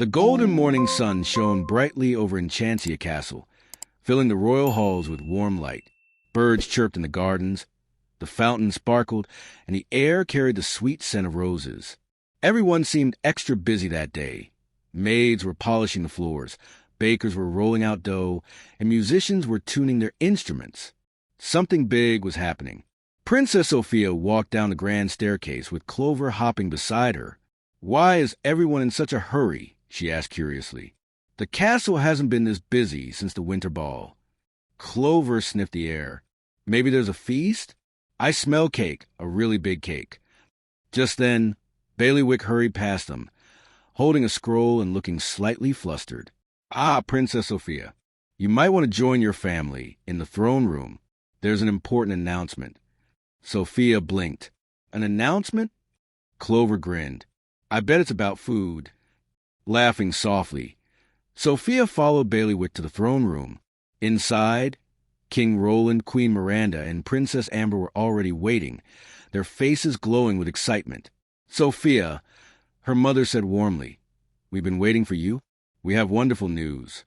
The golden morning sun shone brightly over Enchancia castle, filling the royal halls with warm light. Birds chirped in the gardens, the fountain sparkled, and the air carried the sweet scent of roses. Everyone seemed extra busy that day. Maids were polishing the floors, bakers were rolling out dough, and musicians were tuning their instruments. Something big was happening. Princess Sofia walked down the grand staircase with Clover hopping beside her. "Why is everyone in such a hurry?" she asked curiously. "The castle hasn't been this busy since the winter ball." Clover sniffed the air. "Maybe there's a feast? I smell cake, a really big cake." Just then, Bailiwick hurried past them, holding a scroll and looking slightly flustered. "Ah, Princess Sophia, you might want to join your family in the throne room. There's an important announcement." Sophia blinked. "An announcement?" Clover grinned. "I bet it's about food." Laughing softly, Sophia followed Bailiwick to the throne room. Inside, King Roland, Queen Miranda, and Princess Amber were already waiting, their faces glowing with excitement. "Sophia," her mother said warmly, "we've been waiting for you. We have wonderful news."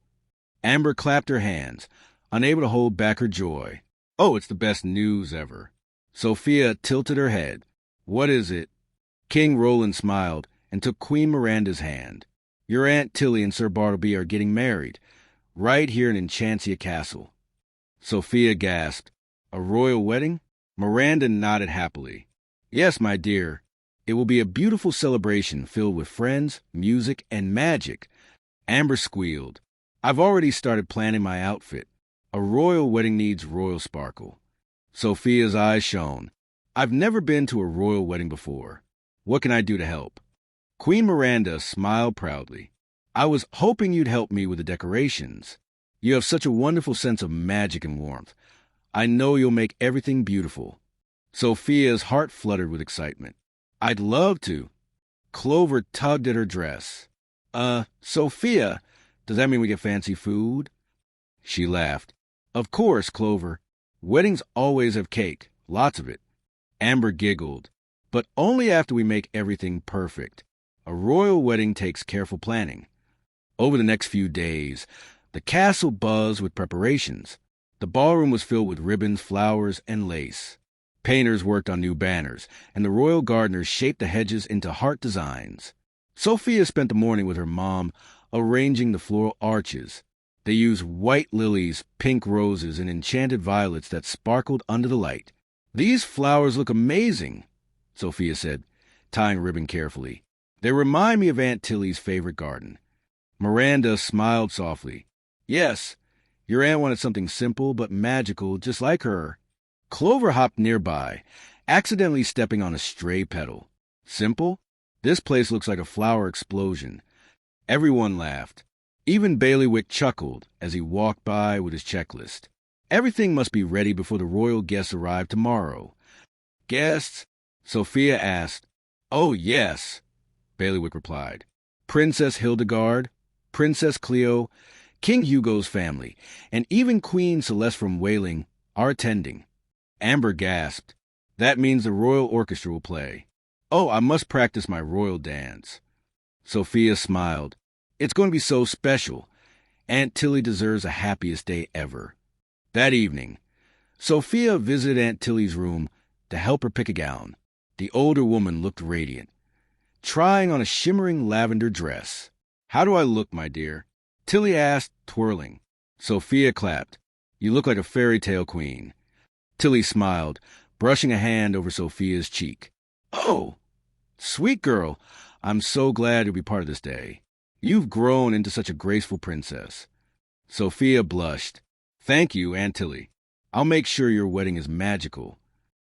Amber clapped her hands, unable to hold back her joy. "Oh, it's the best news ever." Sophia tilted her head. "What is it?" King Roland smiled and took Queen Miranda's hand. "Your Aunt Tilly and Sir Bartleby are getting married, right here in Enchancia Castle." Sophia gasped. "A royal wedding?" Miranda nodded happily. "Yes, my dear. It will be a beautiful celebration filled with friends, music, and magic." Amber squealed. "I've already started planning my outfit. A royal wedding needs royal sparkle." Sophia's eyes shone. "I've never been to a royal wedding before. What can I do to help?" Queen Miranda smiled proudly. "I was hoping you'd help me with the decorations. You have such a wonderful sense of magic and warmth. I know you'll make everything beautiful." Sophia's heart fluttered with excitement. "I'd love to." Clover tugged at her dress. Sophia, does that mean we get fancy food?" She laughed. "Of course, Clover. Weddings always have cake, lots of it." Amber giggled. "But only after we make everything perfect. A royal wedding takes careful planning." Over the next few days, the castle buzzed with preparations. The ballroom was filled with ribbons, flowers, and lace. Painters worked on new banners, and the royal gardeners shaped the hedges into heart designs. Sophia spent the morning with her mom, arranging the floral arches. They used white lilies, pink roses, and enchanted violets that sparkled under the light. "These flowers look amazing," Sophia said, tying a ribbon carefully. "They remind me of Aunt Tilly's favorite garden." Miranda smiled softly. "Yes, your aunt wanted something simple but magical, just like her." Clover hopped nearby, accidentally stepping on a stray petal. "Simple? This place looks like a flower explosion." Everyone laughed. Even Bailiwick chuckled as he walked by with his checklist. Everything must be ready before the royal guests arrive tomorrow. "Guests?" Sophia asked. "Oh, yes," Bailiwick replied. "Princess Hildegard, Princess Cleo, King Hugo's family, and even Queen Celeste from Wailing are attending." Amber gasped. "That means the royal orchestra will play. Oh, I must practice my royal dance." Sophia smiled. "It's going to be so special. Aunt Tilly deserves the happiest day ever." That evening, Sophia visited Aunt Tilly's room to help her pick a gown. The older woman looked radiant, trying on a shimmering lavender dress. "How do I look, my dear?" Tilly asked, twirling. Sophia clapped. "You look like a fairy tale queen." Tilly smiled, brushing a hand over Sophia's cheek. "Oh, sweet girl, I'm so glad you'll be part of this day. You've grown into such a graceful princess." Sophia blushed. "Thank you, Aunt Tilly. I'll make sure your wedding is magical."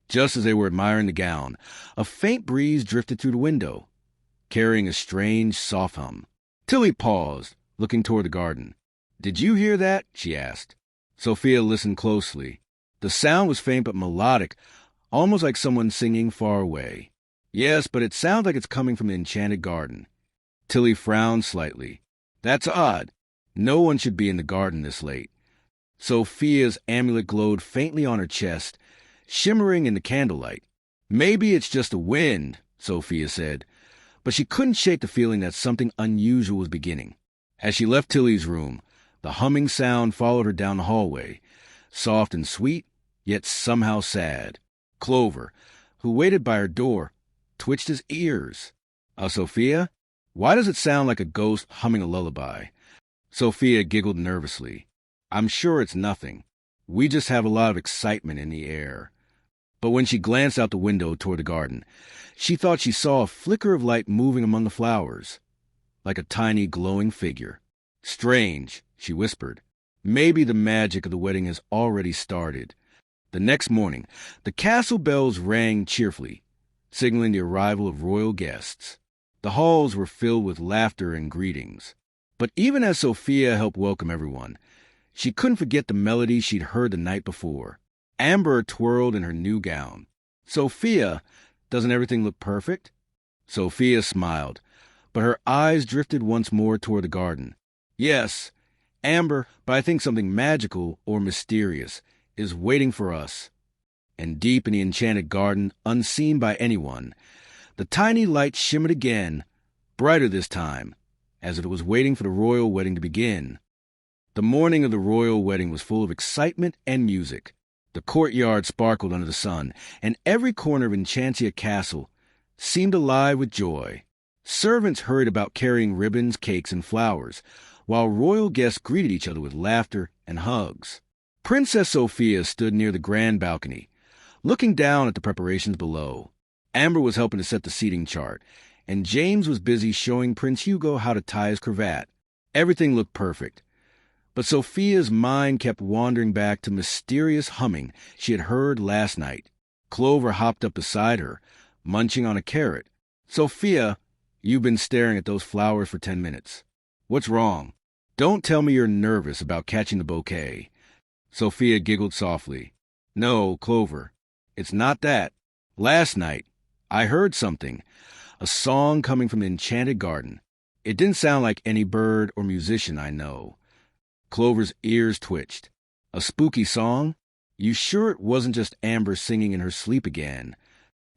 Just as they were admiring the gown, a faint breeze drifted through the window, carrying a strange, soft hum. Tilly paused, looking toward the garden. "Did you hear that?" she asked. Sophia listened closely. The sound was faint but melodic, almost like someone singing far away. "Yes, but it sounds like it's coming from the enchanted garden." Tilly frowned slightly. "That's odd. No one should be in the garden this late." Sophia's amulet glowed faintly on her chest, shimmering in the candlelight. "Maybe it's just the wind," Sophia said, but she couldn't shake the feeling that something unusual was beginning. As she left Tilly's room, the humming sound followed her down the hallway, soft and sweet, yet somehow sad. Clover, who waited by her door, twitched his ears. Sophia? Why does it sound like a ghost humming a lullaby? Sophia giggled nervously. I'm sure it's nothing. We just have a lot of excitement in the air. But when she glanced out the window toward the garden, she thought she saw a flicker of light moving among the flowers, like a tiny glowing figure. Strange, she whispered. Maybe the magic of the wedding has already started. The next morning, the castle bells rang cheerfully, signaling the arrival of royal guests. The halls were filled with laughter and greetings. But even as Sophia helped welcome everyone, she couldn't forget the melody she'd heard the night before. Amber twirled in her new gown. Sophia, doesn't everything look perfect? Sophia smiled, but her eyes drifted once more toward the garden. Yes, Amber, but I think something magical or mysterious is waiting for us. And deep in the enchanted garden, unseen by anyone, the tiny light shimmered again, brighter this time, as if it was waiting for the royal wedding to begin. The morning of the royal wedding was full of excitement and music. The courtyard sparkled under the sun, and every corner of Enchantia Castle seemed alive with joy. Servants hurried about carrying ribbons, cakes, and flowers, while royal guests greeted each other with laughter and hugs. Princess Sophia stood near the grand balcony, looking down at the preparations below. Amber was helping to set the seating chart, and James was busy showing Prince Hugo how to tie his cravat. Everything looked perfect. But Sophia's mind kept wandering back to mysterious humming she had heard last night. Clover hopped up beside her, munching on a carrot. Sophia, you've been staring at those flowers for 10 minutes. What's wrong? Don't tell me you're nervous about catching the bouquet. Sophia giggled softly. No, Clover, it's not that. Last night, I heard something, a song coming from the enchanted garden. It didn't sound like any bird or musician I know. Clover's ears twitched. A spooky song? You sure it wasn't just Amber singing in her sleep again?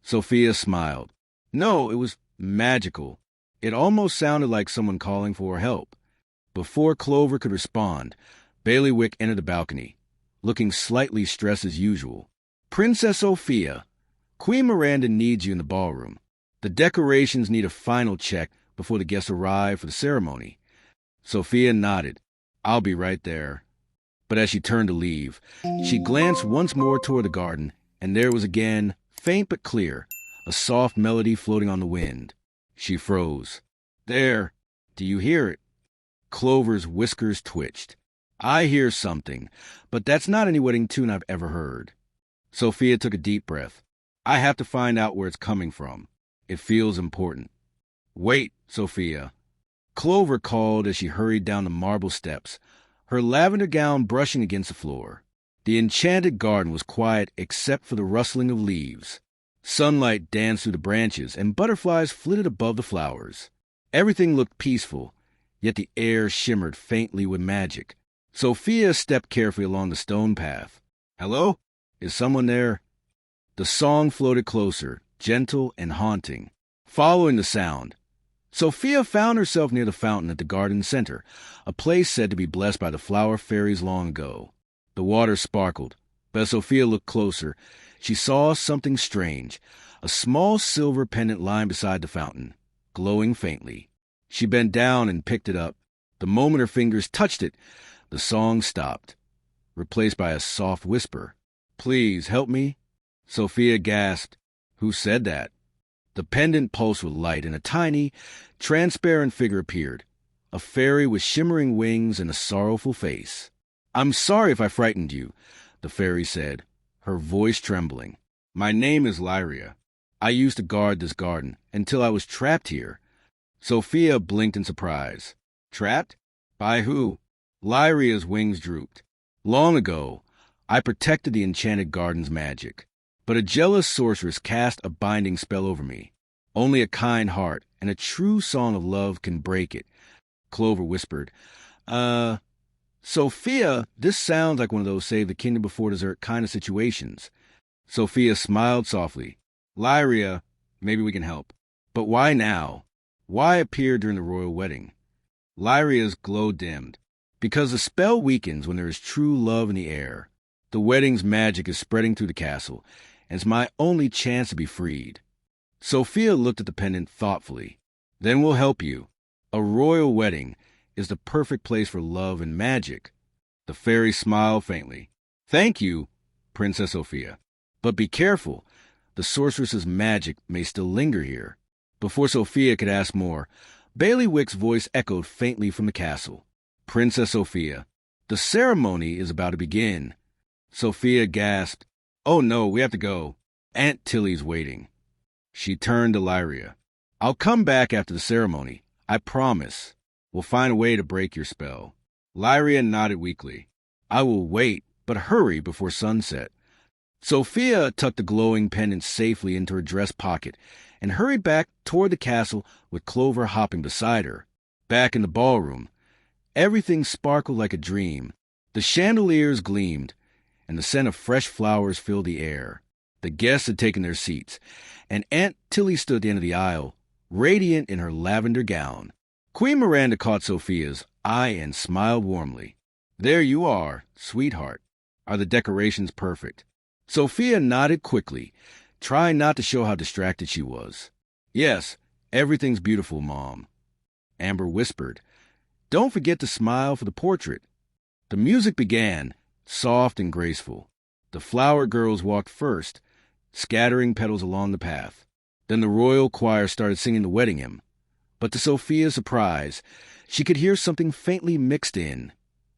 Sophia smiled. No, it was magical. It almost sounded like someone calling for help. Before Clover could respond, Bailiwick entered the balcony, looking slightly stressed as usual. Princess Sophia, Queen Miranda needs you in the ballroom. The decorations need a final check before the guests arrive for the ceremony. Sophia nodded. I'll be right there. But as she turned to leave, she glanced once more toward the garden, and there was again, faint but clear, a soft melody floating on the wind. She froze. There, do you hear it? Clover's whiskers twitched. I hear something, but that's not any wedding tune I've ever heard. Sophia took a deep breath. I have to find out where it's coming from. It feels important. Wait, Sophia. Clover called as she hurried down the marble steps, her lavender gown brushing against the floor. The enchanted garden was quiet except for the rustling of leaves. Sunlight danced through the branches, and butterflies flitted above the flowers. Everything looked peaceful, yet the air shimmered faintly with magic. Sophia stepped carefully along the stone path. Hello? Is someone there? The song floated closer, gentle and haunting. Following the sound, Sophia found herself near the fountain at the garden center, a place said to be blessed by the flower fairies long ago. The water sparkled, but as Sophia looked closer, she saw something strange, a small silver pendant lying beside the fountain, glowing faintly. She bent down and picked it up. The moment her fingers touched it, the song stopped, replaced by a soft whisper. Please help me? Sophia gasped. Who said that? The pendant pulsed with light, and a tiny, transparent figure appeared, a fairy with shimmering wings and a sorrowful face. I'm sorry if I frightened you, the fairy said, her voice trembling. My name is Lyria. I used to guard this garden until I was trapped here. Sophia blinked in surprise. Trapped? By who? Lyria's wings drooped. Long ago, I protected the enchanted garden's magic. But a jealous sorceress cast a binding spell over me. Only a kind heart and a true song of love can break it. Clover whispered, Sophia, this sounds like one of those save the kingdom before dessert kind of situations. Sophia smiled softly. Lyria, maybe we can help. But why now? Why appear during the royal wedding? Lyria's glow dimmed. Because the spell weakens when there is true love in the air. The wedding's magic is spreading through the castle, and it's my only chance to be freed. Sofia looked at the pendant thoughtfully. Then we'll help you. A royal wedding is the perfect place for love and magic. The fairy smiled faintly. Thank you, Princess Sofia. But be careful. The sorceress's magic may still linger here. Before Sofia could ask more, Bailiwick's voice echoed faintly from the castle. Princess Sofia, the ceremony is about to begin. Sofia gasped. Oh no, we have to go. Aunt Tilly's waiting. She turned to Lyria. I'll come back after the ceremony. I promise. We'll find a way to break your spell. Lyria nodded weakly. I will wait, but hurry before sunset. Sofia tucked the glowing pendant safely into her dress pocket and hurried back toward the castle with Clover hopping beside her. Back in the ballroom, everything sparkled like a dream. The chandeliers gleamed, and the scent of fresh flowers filled the air. The guests had taken their seats, and Aunt Tilly stood at the end of the aisle, radiant in her lavender gown. Queen Miranda caught Sofia's eye and smiled warmly. There you are, sweetheart. Are the decorations perfect? Sofia nodded quickly, trying not to show how distracted she was. Yes, everything's beautiful, Mom. Amber whispered. Don't forget to smile for the portrait. The music began, soft and graceful. The flower girls walked first, scattering petals along the path. Then the royal choir started singing the wedding hymn. But to Sofia's surprise, she could hear something faintly mixed in,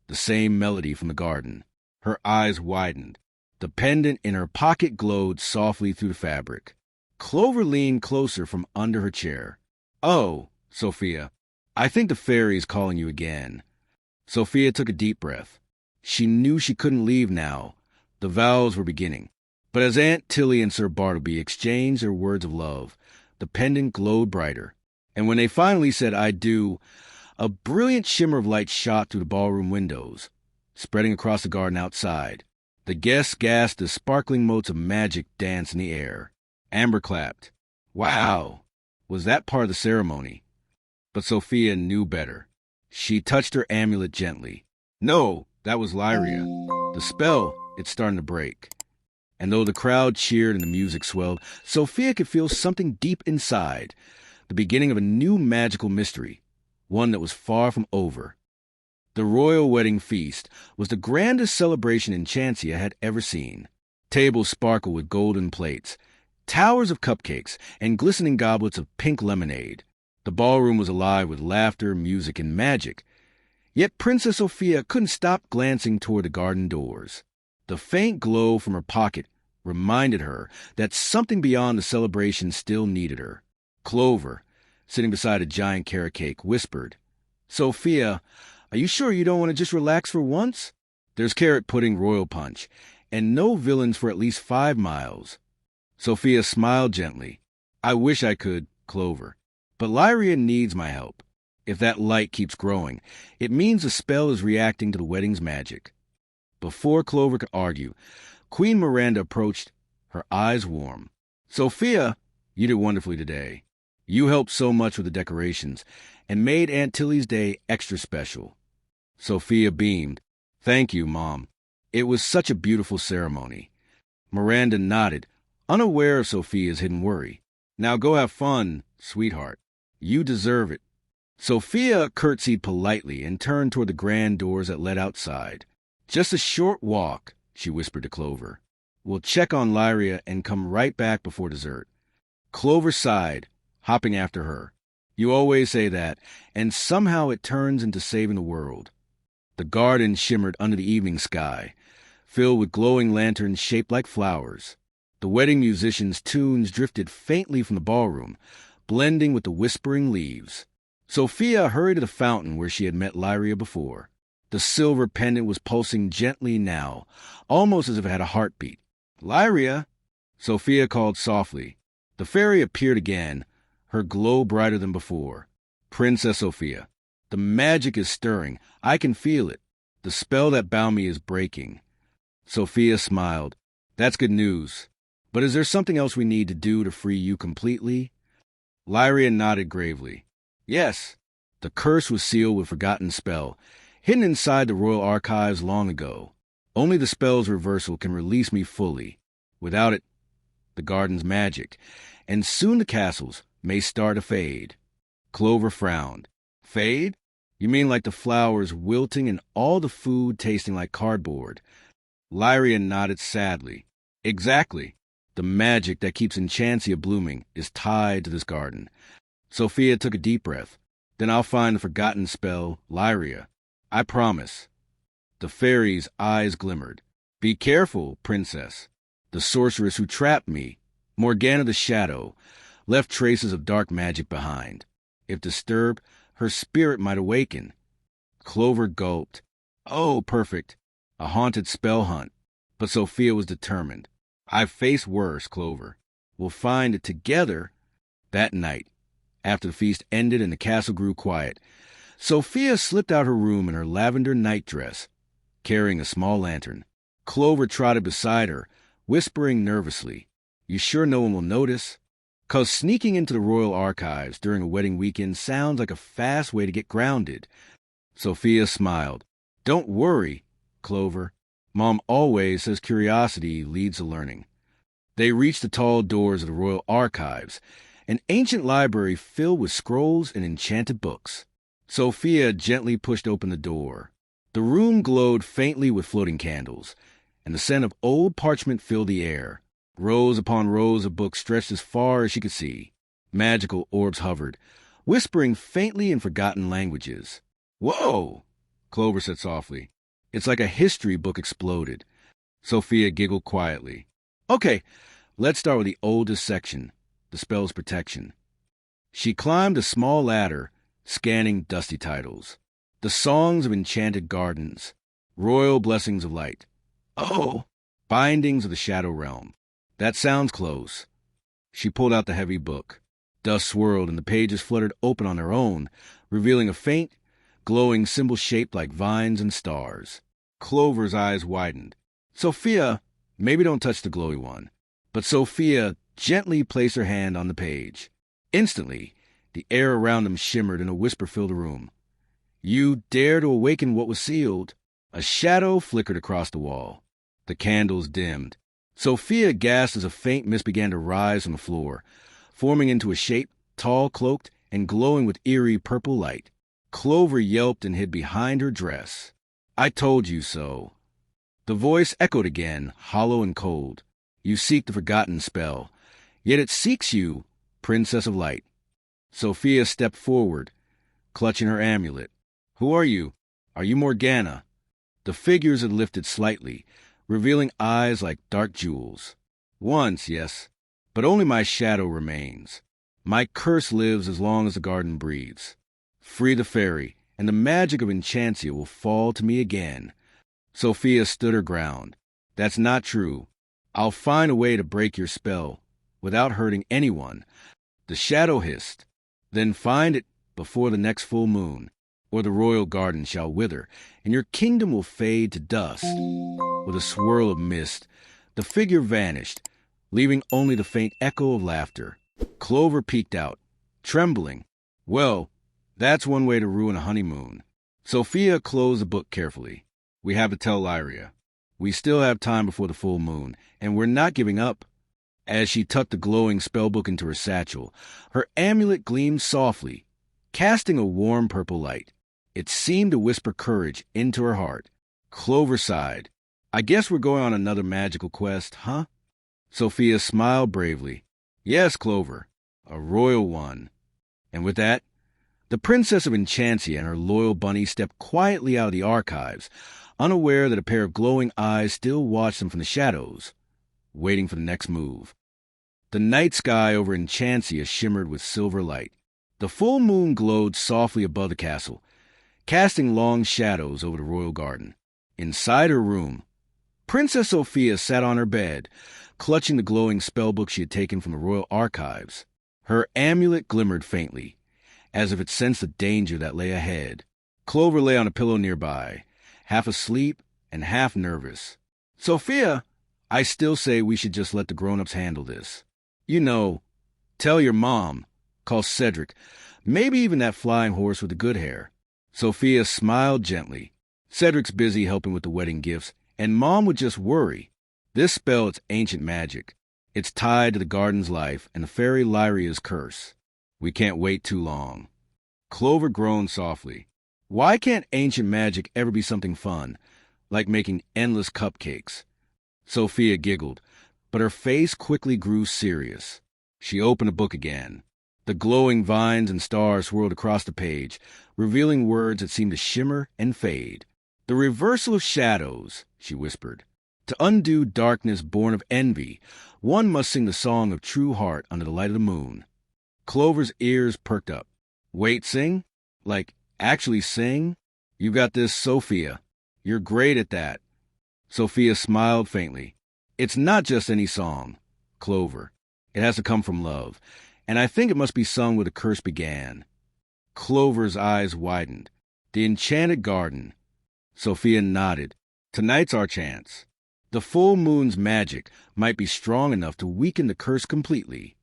the same melody from the garden. Her eyes widened. The pendant in her pocket glowed softly through the fabric. Clover leaned closer from under her chair. Oh, Sofia, I think the fairy is calling you again. Sofia took a deep breath. She knew she couldn't leave now. The vows were beginning. But as Aunt Tilly and Sir Bartleby exchanged their words of love, the pendant glowed brighter. And when they finally said, I do, a brilliant shimmer of light shot through the ballroom windows, spreading across the garden outside. The guests gasped as sparkling motes of magic danced in the air. Amber clapped. Wow! Was that part of the ceremony? But Sofia knew better. She touched her amulet gently. No, that was Lyria. The spell, it's starting to break. And though the crowd cheered and the music swelled, Sofia could feel something deep inside, the beginning of a new magical mystery, one that was far from over. The royal wedding feast was the grandest celebration Enchancia had ever seen. Tables sparkled with golden plates, towers of cupcakes, and glistening goblets of pink lemonade. The ballroom was alive with laughter, music, and magic. Yet Princess Sofia couldn't stop glancing toward the garden doors. The faint glow from her pocket reminded her that something beyond the celebration still needed her. Clover, sitting beside a giant carrot cake, whispered, Sofia, are you sure you don't want to just relax for once? There's carrot pudding royal punch, and no villains for at least 5 miles. Sofia smiled gently. I wish I could, Clover. But Lyria needs my help. If that light keeps growing, it means the spell is reacting to the wedding's magic. Before Clover could argue, Queen Miranda approached, her eyes warm. Sofia, you did wonderfully today. You helped so much with the decorations and made Aunt Tilly's day extra special. Sofia beamed. Thank you, Mom. It was such a beautiful ceremony. Miranda nodded, unaware of Sofia's hidden worry. Now go have fun, sweetheart. You deserve it. Sofia curtsied politely and turned toward the grand doors that led outside. Just a short walk, she whispered to Clover. We'll check on Lyria and come right back before dessert. Clover sighed, hopping after her. You always say that, and somehow it turns into saving the world. The garden shimmered under the evening sky, filled with glowing lanterns shaped like flowers. The wedding musicians' tunes drifted faintly from the ballroom, blending with the whispering leaves. Sofia hurried to the fountain where she had met Lyria before. The silver pendant was pulsing gently now, almost as if it had a heartbeat. Lyria! Sofia called softly. The fairy appeared again, her glow brighter than before. Princess Sofia, the magic is stirring. I can feel it. The spell that bound me is breaking. Sofia smiled. That's good news. But is there something else we need to do to free you completely? Lyria nodded gravely. Yes, the curse was sealed with forgotten spell, hidden inside the royal archives long ago. Only the spell's reversal can release me fully. Without it, the garden's magic, and soon the castles may start to fade. Clover frowned. Fade? You mean like the flowers wilting and all the food tasting like cardboard? Lyria nodded sadly. Exactly. The magic that keeps Enchantia blooming is tied to this garden. Sofia took a deep breath. Then I'll find the forgotten spell, Lyria. I promise. The fairy's eyes glimmered. Be careful, princess. The sorceress who trapped me, Morgana the Shadow, left traces of dark magic behind. If disturbed, her spirit might awaken. Clover gulped. Oh, perfect. A haunted spell hunt. But Sofia was determined. I've faced worse, Clover. We'll find it together. That night, after the feast ended and the castle grew quiet, Sofia slipped out her room in her lavender nightdress, carrying a small lantern. Clover trotted beside her, whispering nervously, You sure no one will notice? 'Cause sneaking into the royal archives during a wedding weekend sounds like a fast way to get grounded. Sofia smiled. Don't worry, Clover. Mom always says curiosity leads to learning. They reached the tall doors of the royal archives, an ancient library filled with scrolls and enchanted books. Sofia gently pushed open the door. The room glowed faintly with floating candles, and the scent of old parchment filled the air. Rows upon rows of books stretched as far as she could see. Magical orbs hovered, whispering faintly in forgotten languages. Whoa! Clover said softly. It's like a history book exploded. Sofia giggled quietly. Okay, let's start with the oldest section, the spell's protection. She climbed a small ladder, scanning dusty titles. The Songs of Enchanted Gardens, Royal Blessings of Light. Oh, Bindings of the Shadow Realm. That sounds close. She pulled out the heavy book. Dust swirled and the pages fluttered open on their own, revealing a faint, glowing symbol shaped like vines and stars. Clover's eyes widened. Sofia, maybe don't touch the glowy one. But Sofia gently placed her hand on the page. Instantly, the air around them shimmered and a whisper filled the room. You dare to awaken what was sealed. A shadow flickered across the wall. The candles dimmed. Sofia gasped as a faint mist began to rise from the floor, forming into a shape, tall, cloaked, and glowing with eerie purple light. Clover yelped and hid behind her dress. I told you so. The voice echoed again, hollow and cold. You seek the forgotten spell, yet it seeks you, Princess of Light. Sofia stepped forward, clutching her amulet. Who are you? Are you Morgana? The figures had lifted slightly, revealing eyes like dark jewels. Once, yes, but only my shadow remains. My curse lives as long as the garden breathes. Free the fairy, and the magic of Enchantia will fall to me again. Sofia stood her ground. That's not true. I'll find a way to break your spell, without hurting anyone. The shadow hissed. Then find it before the next full moon, or the royal garden shall wither, and your kingdom will fade to dust. With a swirl of mist, the figure vanished, leaving only the faint echo of laughter. Clover peeked out, trembling. Well, that's one way to ruin a honeymoon. Sofia closed the book carefully. We have to tell Lyria. We still have time before the full moon, and we're not giving up. As she tucked the glowing spellbook into her satchel, her amulet gleamed softly, casting a warm purple light. It seemed to whisper courage into her heart. Clover sighed. I guess we're going on another magical quest, huh? Sofia smiled bravely. Yes, Clover, a royal one. And with that, the Princess of Enchantia and her loyal bunny stepped quietly out of the archives, unaware that a pair of glowing eyes still watched them from the shadows, waiting for the next move. The night sky over Enchantia shimmered with silver light. The full moon glowed softly above the castle, casting long shadows over the royal garden. Inside her room, Princess Sofia sat on her bed, clutching the glowing spellbook she had taken from the royal archives. Her amulet glimmered faintly, as if it sensed the danger that lay ahead. Clover lay on a pillow nearby, half asleep and half nervous. Sofia, I still say we should just let the grown-ups handle this. You know, tell your mom, call Cedric, Maybe even that flying horse with the good hair. Sophia smiled gently. Cedric's busy helping with the wedding gifts, and Mom would just worry. This spell is ancient magic. It's tied to the garden's life and the fairy Lyria's curse. We can't wait too long. Clover groaned softly. Why can't ancient magic ever be something fun, like making endless cupcakes? Sophia giggled, but her face quickly grew serious. She opened a book again. The glowing vines and stars swirled across the page, revealing words that seemed to shimmer and fade. The reversal of shadows, she whispered. To undo darkness born of envy, one must sing the song of true heart under the light of the moon. Clover's ears perked up. Wait, sing? Like, actually sing? You got this, Sophia. You're great at that. Sophia smiled faintly. It's not just any song, Clover. It has to come from love, and I think it must be sung where the curse began. Clover's eyes widened. The enchanted garden. Sophia nodded. Tonight's our chance. The full moon's magic might be strong enough to weaken the curse completely.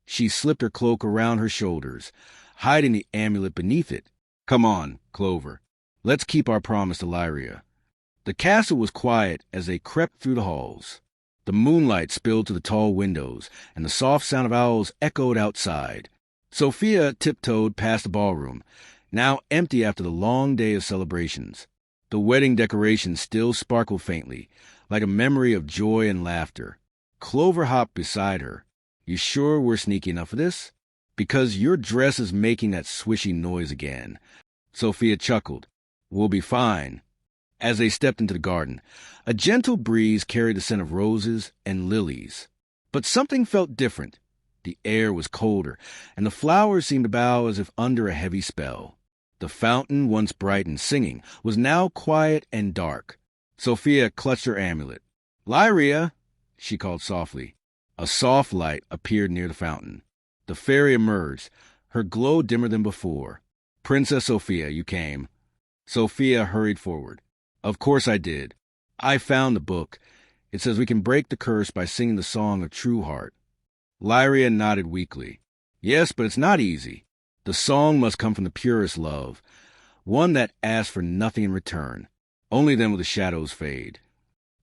She slipped her cloak around her shoulders, hiding the amulet beneath it. Come on, Clover. Let's keep our promise to Lyria. The castle was quiet as they crept through the halls. The moonlight spilled to the tall windows, and the soft sound of owls echoed outside. Sophia tiptoed past the ballroom, now empty after the long day of celebrations. The wedding decorations still sparkled faintly, like a memory of joy and laughter. Clover hopped beside her. You sure we're sneaky enough for this? Because your dress is making that swishy noise again. Sophia chuckled. We'll be fine. As they stepped into the garden, a gentle breeze carried the scent of roses and lilies. But something felt different. The air was colder, and the flowers seemed to bow as if under a heavy spell. The fountain, once bright and singing, was now quiet and dark. Sophia clutched her amulet. Lyria, she called softly. A soft light appeared near the fountain. The fairy emerged, her glow dimmer than before. Princess Sophia, you came. Sophia hurried forward. Of course I did. I found the book. It says we can break the curse by singing the song of true heart. Lyria nodded weakly. Yes, but it's not easy. The song must come from the purest love, one that asks for nothing in return. Only then will the shadows fade.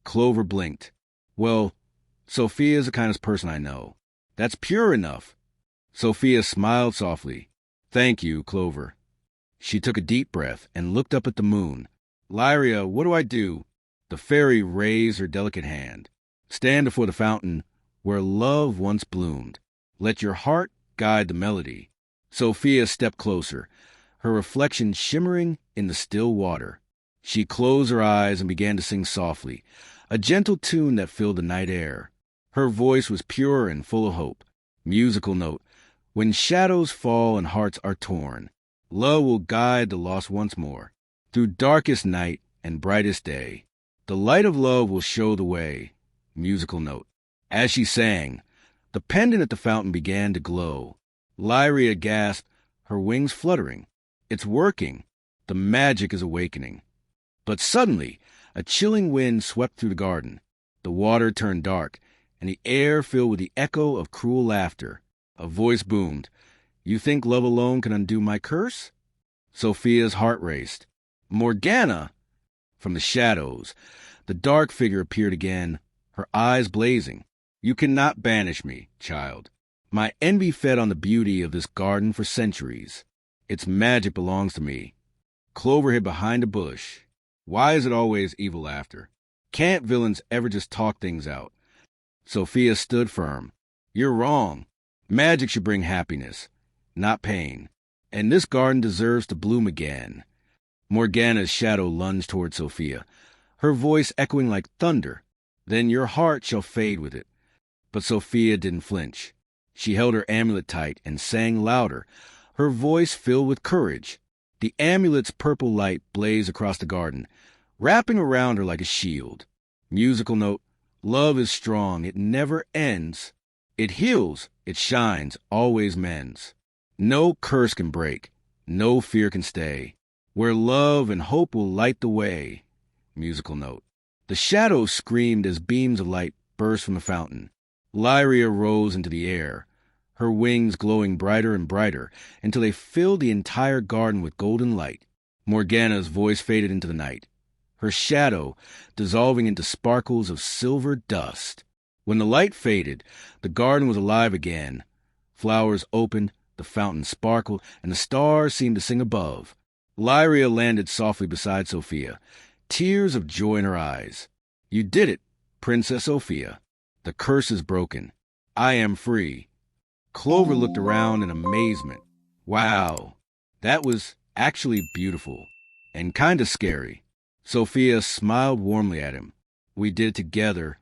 Clover blinked. Well, Sophia is the kindest person I know. That's pure enough. Sophia smiled softly. Thank you, Clover. She took a deep breath and looked up at the moon. Lyria, what do I do? The fairy raised her delicate hand. Stand before the fountain where love once bloomed. Let your heart guide the melody. Sophia stepped closer, her reflection shimmering in the still water. She closed her eyes and began to sing softly, a gentle tune that filled the night air. Her voice was pure and full of hope. Musical note. When shadows fall and hearts are torn, love will guide the lost once more. Through darkest night and brightest day, the light of love will show the way. Musical note. As she sang, the pendant at the fountain began to glow. Lyria gasped, her wings fluttering. It's working. The magic is awakening. But suddenly, a chilling wind swept through the garden. The water turned dark, and the air filled with the echo of cruel laughter. A voice boomed. You think love alone can undo my curse? Sophia's heart raced. Morgana! From the shadows, the dark figure appeared again, her eyes blazing. You cannot banish me, child. My envy fed on the beauty of this garden for centuries. Its magic belongs to me. Clover hid behind a bush. Why is it always evil laughter? Can't villains ever just talk things out? Sophia stood firm. You're wrong. Magic should bring happiness, not pain. And this garden deserves to bloom again. Morgana's shadow lunged toward Sophia, her voice echoing like thunder. Then your heart shall fade with it. But Sophia didn't flinch. She held her amulet tight and sang louder, her voice filled with courage. The amulet's purple light blazed across the garden, wrapping around her like a shield. Musical note. Love is strong. It never ends. It heals. It shines. Always mends. No curse can break. No fear can stay. Where love and hope will light the way. Musical note. The shadows screamed as beams of light burst from the fountain. Lyria rose into the air, her wings glowing brighter and brighter until they filled the entire garden with golden light. Morgana's voice faded into the night, her shadow dissolving into sparkles of silver dust. When the light faded, the garden was alive again. Flowers opened, the fountain sparkled, and the stars seemed to sing above. Lyria landed softly beside Sofia, tears of joy in her eyes. "You did it, Princess Sofia. The curse is broken. I am free." Clover looked around in amazement. Wow, that was actually beautiful and kind of scary. Sofia smiled warmly at him. "We did it together."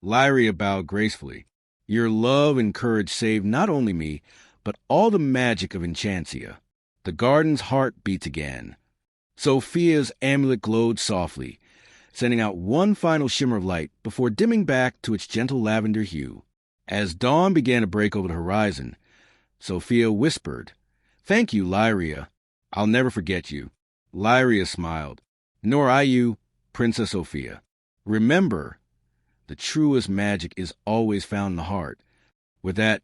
Lyria bowed gracefully. "Your love and courage saved not only me, but all the magic of Enchancia." The garden's heart beat again. Sofia's amulet glowed softly, sending out one final shimmer of light before dimming back to its gentle lavender hue. As dawn began to break over the horizon, Sofia whispered, "Thank you, Lyria. I'll never forget you." Lyria smiled. "Nor I you, Princess Sofia. Remember, the truest magic is always found in the heart." With that,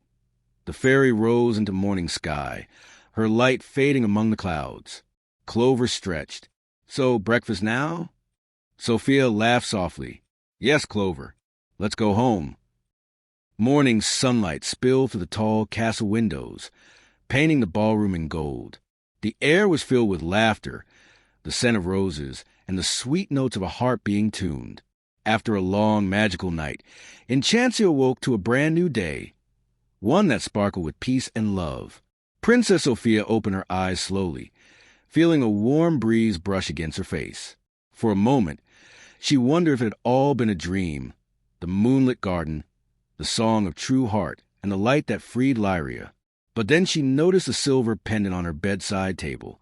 the fairy rose into morning sky, her light fading among the clouds. Clover stretched. "So, breakfast now?" Sofia laughed softly. "Yes, Clover. Let's go home." Morning sunlight spilled through the tall castle windows, painting the ballroom in gold. The air was filled with laughter, the scent of roses, and the sweet notes of a harp being tuned. After a long, magical night, Enchantia awoke to a brand new day, one that sparkled with peace and love. Princess Sofia opened her eyes slowly, feeling a warm breeze brush against her face. For a moment, she wondered if it had all been a dream: the moonlit garden, the song of true heart, and the light that freed Lyria. But then she noticed a silver pendant on her bedside table,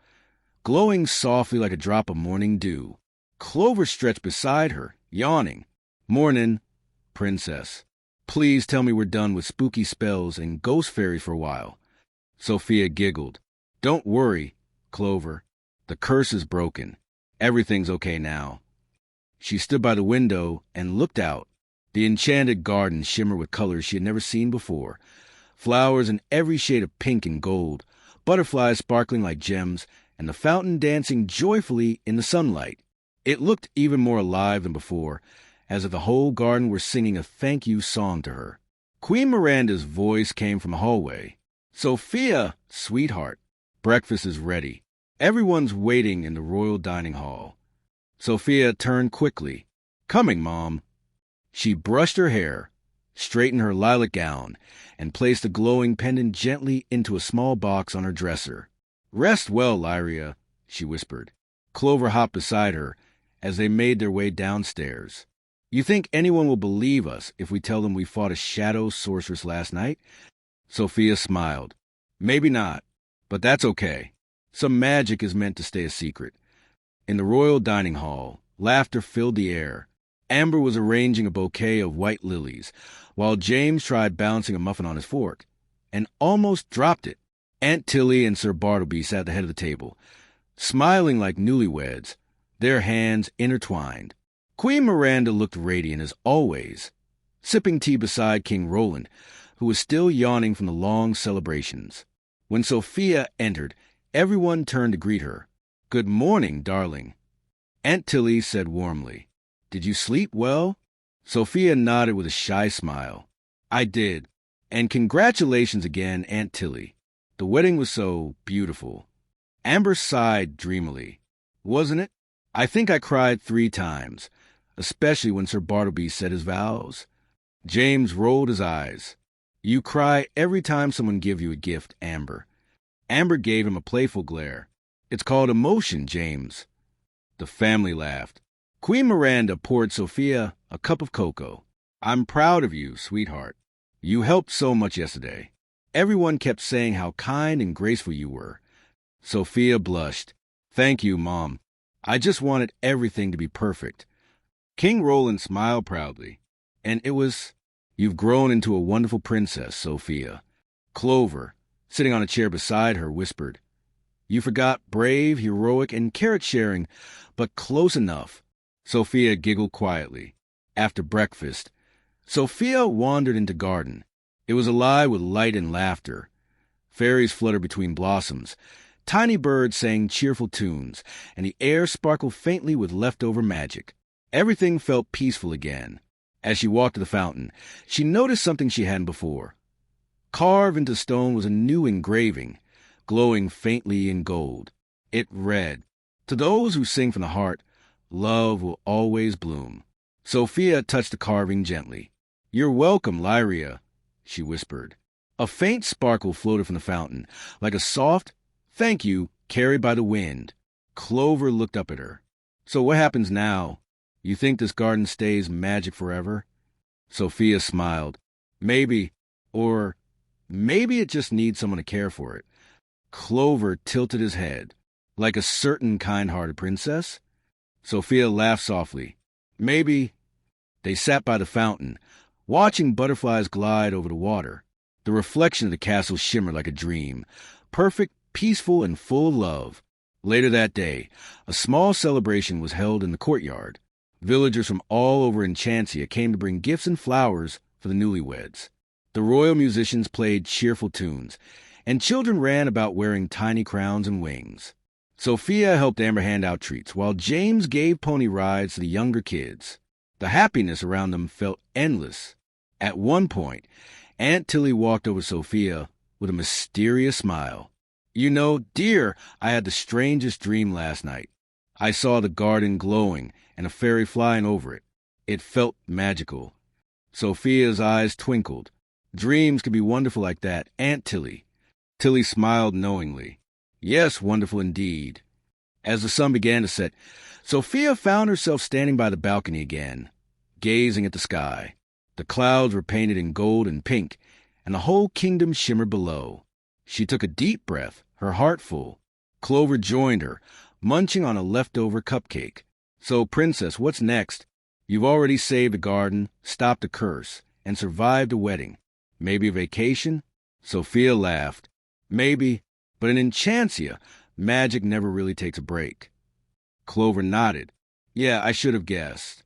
glowing softly like a drop of morning dew. Clover stretched beside her, yawning. "Mornin', Princess. Please tell me we're done with spooky spells and ghost fairies for a while." Sofia giggled. "Don't worry, Clover. The curse is broken. Everything's okay now." She stood by the window and looked out. The enchanted garden shimmered with colors she had never seen before. Flowers in every shade of pink and gold, butterflies sparkling like gems, and the fountain dancing joyfully in the sunlight. It looked even more alive than before, as if the whole garden were singing a thank you song to her. Queen Miranda's voice came from the hallway. "Sofia, sweetheart, breakfast is ready. Everyone's waiting in the royal dining hall." Sofia turned quickly. "Coming, Mom." She brushed her hair, straightened her lilac gown, and placed the glowing pendant gently into a small box on her dresser. "Rest well, Lyria," she whispered. Clover hopped beside her as they made their way downstairs. "You think anyone will believe us if we tell them we fought a shadow sorceress last night?" Sofia smiled. "Maybe not, but that's okay. Some magic is meant to stay a secret." In the royal dining hall, laughter filled the air. Amber was arranging a bouquet of white lilies, while James tried balancing a muffin on his fork, and almost dropped it. Aunt Tilly and Sir Bartleby sat at the head of the table, smiling like newlyweds, their hands intertwined. Queen Miranda looked radiant as always, sipping tea beside King Roland, who was still yawning from the long celebrations. When Sofia entered, everyone turned to greet her. "Good morning, darling," Aunt Tilly said warmly. "Did you sleep well?" Sofia nodded with a shy smile. "I did. And congratulations again, Aunt Tilly. The wedding was so beautiful." Amber sighed dreamily. "Wasn't it? I think I cried 3 times, especially when Sir Bartleby said his vows." James rolled his eyes. "You cry every time someone gives you a gift, Amber." Amber gave him a playful glare. "It's called emotion, James." The family laughed. Queen Miranda poured Sofia a cup of cocoa. "I'm proud of you, sweetheart. You helped so much yesterday. Everyone kept saying how kind and graceful you were." Sofia blushed. "Thank you, Mom. I just wanted everything to be perfect." King Roland smiled proudly. "And it was... You've grown into a wonderful princess, Sofia." Clover, sitting on a chair beside her, whispered, "You forgot brave, heroic, and carrot-sharing, but close enough." Sofia giggled quietly. After breakfast, Sofia wandered into garden. It was alive with light and laughter. Fairies fluttered between blossoms. Tiny birds sang cheerful tunes, and the air sparkled faintly with leftover magic. Everything felt peaceful again. As she walked to the fountain, she noticed something she hadn't before. Carved into stone was a new engraving, glowing faintly in gold. It read, "To those who sing from the heart, love will always bloom." Sophia touched the carving gently. "You're welcome, Lyria," she whispered. A faint sparkle floated from the fountain, like a soft "thank you" carried by the wind. Clover looked up at her. "So what happens now? You think this garden stays magic forever?" Sophia smiled. "Maybe. Or maybe it just needs someone to care for it." Clover tilted his head. "Like a certain kind-hearted princess?" Sophia laughed softly. "Maybe." They sat by the fountain, watching butterflies glide over the water. The reflection of the castle shimmered like a dream, perfect, peaceful, and full of love. Later that day, a small celebration was held in the courtyard. Villagers from all over Enchancia came to bring gifts and flowers for the newlyweds. The royal musicians played cheerful tunes, and children ran about wearing tiny crowns and wings. Sophia helped Amber hand out treats, while James gave pony rides to the younger kids. The happiness around them felt endless. At one point, Aunt Tilly walked over to Sophia with a mysterious smile. "You know, dear, I had the strangest dream last night. I saw the garden glowing and a fairy flying over it. It felt magical." Sophia's eyes twinkled. "Dreams can be wonderful like that, Aunt Tilly." Tilly smiled knowingly. "Yes, wonderful indeed." As the sun began to set, Sophia found herself standing by the balcony again, gazing at the sky. The clouds were painted in gold and pink, and the whole kingdom shimmered below. She took a deep breath, her heart full. Clover joined her, munching on a leftover cupcake. "So, Princess, what's next? You've already saved the garden, stopped a curse, and survived a wedding. Maybe a vacation?" Sophia laughed. "Maybe, but in Enchancia, magic never really takes a break." Clover nodded. "Yeah, I should have guessed."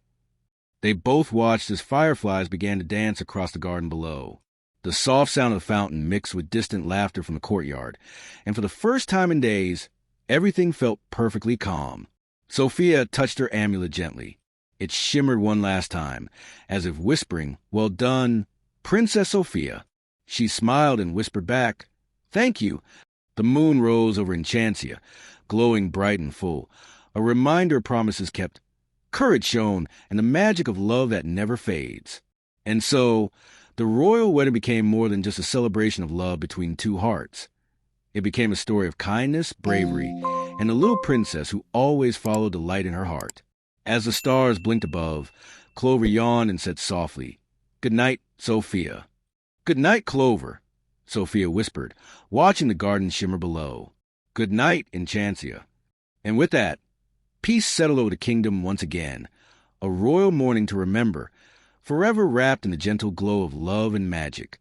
They both watched as fireflies began to dance across the garden below. The soft sound of the fountain mixed with distant laughter from the courtyard, and for the first time in days, everything felt perfectly calm. Sophia touched her amulet gently. It shimmered one last time, as if whispering, "Well done, Princess Sophia." She smiled and whispered back, "Thank you." The moon rose over Enchantia, glowing bright and full, a reminder of promises kept, courage shown, and the magic of love that never fades. And so, the royal wedding became more than just a celebration of love between two hearts. It became a story of kindness, bravery, and a little princess who always followed the light in her heart. As the stars blinked above, Clover yawned and said softly, "Good night, Sophia." "Good night, Clover," Sophia whispered, watching the garden shimmer below. "Good night, Enchantia." And with that, peace settled over the kingdom once again, a royal morning to remember, forever wrapped in the gentle glow of love and magic.